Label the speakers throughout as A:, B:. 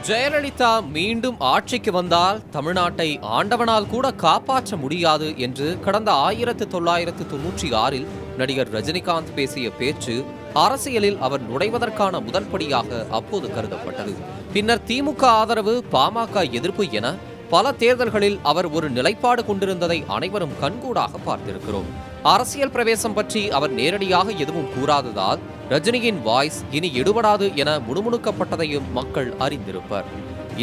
A: ஜெயலலிதா மீண்டும் ஆட்சிக்கு வந்தால் தமிழ்நாட்டை ஆண்டவனால் கூட காப்பாற்ற முடியாது என்று கடந்த 1996இல் நடிகர் ரஜினிகாந்த் பேசிய பேச்சு அரசியலில் அவர் நுழைவதற்கான முதல் படியாக அப்போது கருதப்பட்டது. பின்னர் திமுக ஆதரவு, பாமக எதிர்ப்பு என பல தேர்தல்களில் அவர் ஒரு நிலைப்பாடு கொண்டிருந்ததை அனைவரும் கண்கூடாக பார்த்திருக்கிறோம். அரசியல் பிரவேசம் பற்றி அவர் நேரடியாக எதுவும் கூறாததால் ரஜினியின் வாய்ஸ் இனி எடுபடாது என முணுமுணுக்கப்பட்டதையும் மக்கள் அறிந்திருப்பர்.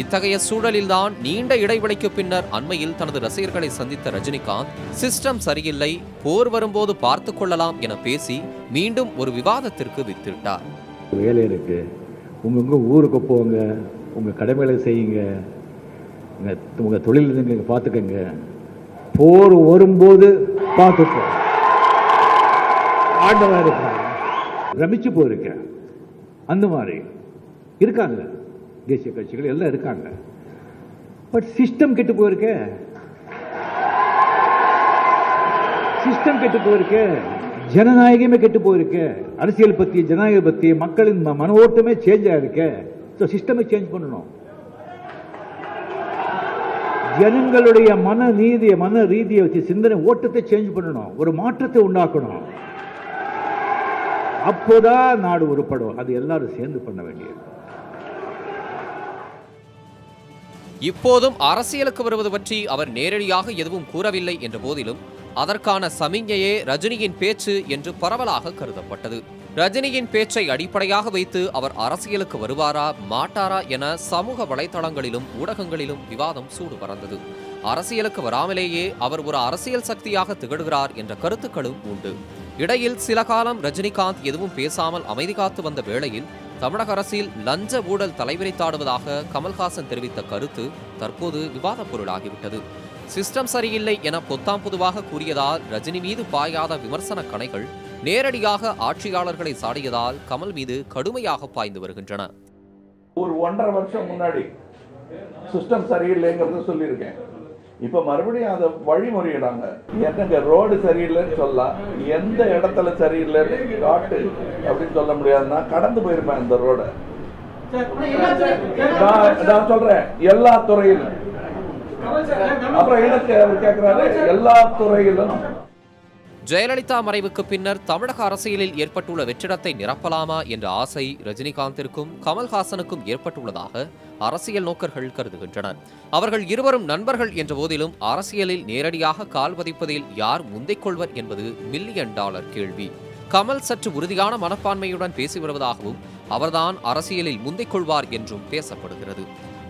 A: இத்தகைய சூழலில்தான் நீண்ட இடைவெளிக்கு பின்னர் அண்மையில் தனது ரசிகர்களை சந்தித்த ரஜினிகாந்த் சிஸ்டம் சரியில்லை, போர் வரும்போது பார்த்து கொள்ளலாம் என பேசி மீண்டும் ஒரு விவாதத்திற்கு வித்திட்டார்.
B: வேலை இருக்கு, உங்க ஊருக்கு போங்க, உங்க கடமைகளை செய்யுங்க, உங்க தொழில் நீங்க பார்த்துக்கங்க, போர் வரும்போது பார்த்துப்போம். ஆண்டவா இருக்க ரமிச்சு போயிருக்க அந்த மாதிரி இருக்காங்க தேசிய கட்சிகள் எல்லாம் இருக்காங்க. பட் சிஸ்டம் கெட்டு போயிருக்க, சிஸ்டம் கெட்டு போயிருக்க, ஜனநாயகமே கெட்டு போயிருக்க, அரசியல் பத்தி ஜனநாயக பத்தி மக்களின் மன ஓட்டமே சேஞ்ச் ஆயிருக்க. சிஸ்டமை சேஞ்ச் பண்ணணும். ஜனங்களுடைய மன ரீதியை வச்சு சிந்தனை ஓட்டத்தை சேஞ்ச் பண்ணணும், ஒரு மாற்றத்தை உண்டாக்கணும். அப்போதான் நாடு உருப்படும். அது எல்லாரும் சேர்ந்து பண்ண வேண்டியது.
A: இப்போதும் அரசியலுக்கு வருவது பற்றி அவர் நேரடியாக எதுவும் கூறவில்லை என்ற போதிலும் அதற்கான சமிஞையே ரஜினியின் பேச்சு என்று பரவலாக கருதப்பட்டது. ரஜினியின் பேச்சை அடிப்படையாக வைத்து அவர் அரசியலுக்கு வருவாரா மாட்டாரா என சமூக வலைதளங்களிலும் ஊடகங்களிலும் விவாதம் சூடு பறந்தது. அரசியலுக்கு வராமலேயே அவர் ஒரு அரசியல் சக்தியாக திகழ்கிறார் என்ற கருத்துக்களும் உண்டு. இடையில் சில காலம் ரஜினிகாந்த் எதுவும் பேசாமல் அமைதி காத்து வந்த வேளையில் தமிழக அரசில் லஞ்ச ஊழல் தலைவிரித்தாடுவதாக கமல்ஹாசன் தெரிவித்த கருத்து தற்போது விவாத பொருளாகிவிட்டது. சிஸ்டம் சரியில்லை என பொத்தாம் பொதுவாக கூறியதால் ரஜினி மீது பாயாத விமர்சன கணைகள் நேரடியாக ஆட்சியாளர்களை சாடியதால் கமல் மீது கடுமையாக பாய்ந்து வருகின்றன.
C: ஒரு 1.5 வருஷம் முன்னாடி சிஸ்டம் சரியில்லைங்கிறத சொல்லியிருக்கேன். இப்ப மறுபடியும் அதை வழிமுறையிடாங்க. என்னங்க ரோடு சரியில்லைன்னு சொல்லலாம், எந்த இடத்துல சரியில்லைன்னு காட்டு அப்படின்னு சொல்ல முடியாதுன்னா கடந்து போயிருப்பேன் அந்த ரோட. நான் சொல்றேன் எல்லா துறையிலும். அப்புறம் எனக்கு அவர் கேட்கிறாரு எல்லா துறையிலும்.
A: ஜெயலலிதா மறைவுக்கு பின்னர் தமிழக அரசியலில் ஏற்பட்டுள்ள வெற்றிடத்தை நிரப்பலாமா என்ற ஆசை ரஜினிகாந்திற்கும் கமல்ஹாசனுக்கும் ஏற்பட்டுள்ளதாக அரசியல் நோக்கர்கள் கருதுகின்றனர். அவர்கள் இருவரும் நண்பர்கள் என்ற போதிலும் அரசியலில் நேரடியாக கால் பதிப்பதில் யார் முந்திக் கொள்வர் என்பது $1 மில்லியன் கேள்வி. கமல் சற்று உறுதியான மனப்பான்மையுடன் பேசி வருவதாகவும் அவர்தான் அரசியலில் முந்திக் கொள்வார் என்றும் பேசப்படுகிறது.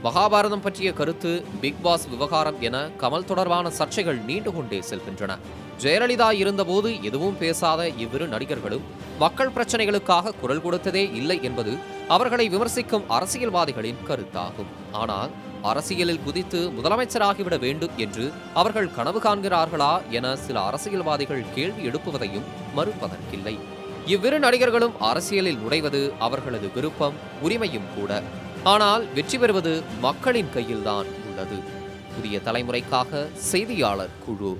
A: மகாபாரதம் பற்றிய கருத்து, பிக் பாஸ் விவகாரம் என கமல் தொடர்பான சர்ச்சைகள் நீண்டு கொண்டே செல்கின்றன. ஜெயலலிதா இருந்தபோது எதுவும் பேசாத இவ்விரு நடிகர்களும் மக்கள் பிரச்சனைகளுக்காக குரல் கொடுத்ததே இல்லை என்பது அவர்களை விமர்சிக்கும் அரசியல்வாதிகளின் கருத்தாகும். ஆனால் அரசியலில் குதித்து முதலமைச்சராகிவிட வேண்டும் என்று அவர்கள் கனவு காண்கிறார்களா என சில அரசியல்வாதிகள் கேள்வி எழுப்புவதையும் மறுப்பதற்கில்லை. இவ்விரு நடிகர்களும் அரசியலில் நுழைவது அவர்களது விருப்பம், உரிமையும் கூட. ஆனால் வெற்றி பெறுவது மக்களின் கையில்தான் உள்ளது. புதிய தலைமுறைக்காக செய்தியாளர் குழு.